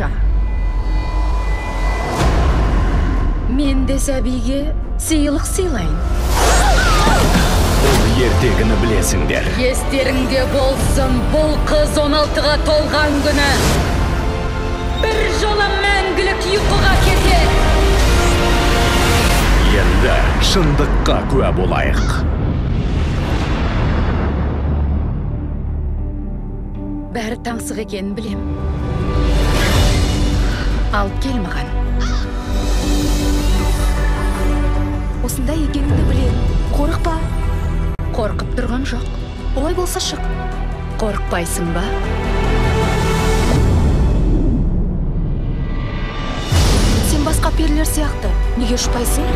Маша. Мен де сәбиге сыйлық сыйлайын. Бұл ертегіні білесіңдер. Естеріңде болсын, бұл қыз 16-ға толған күні. Бір жола мәңгілік ұйқыға кетеді. Енді шындыққа куә болайық. Бәрі таңсық екенін білем. Алып кел маған. Осында екеніңді білем. Қорықпа. Қорқып тұрған жоқ. Олай болса шық. Қорықпайсың ба? Сен басқа перілер сияқты. Неге ұшпайсың?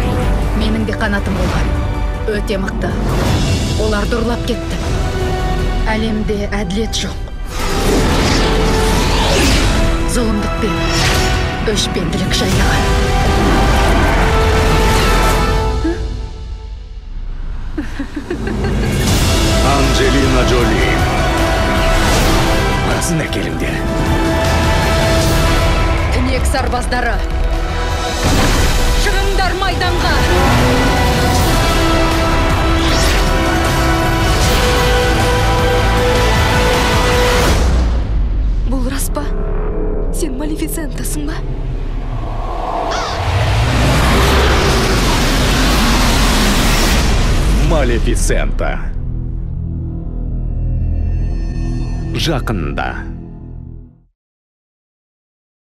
Менің де қанатым болған. Өте мықты. Оларды ұрлап кетті. Әлемде әділет жоқ. Зұлымдық пен өшпенділік жайлаған. Анджелина Джоли. Арасына келіңдер. Түнек сарбаздары. Шығыңдар майданға. Бұл рас па? Сен Малефисентасың ба? Малефисента. Жақында.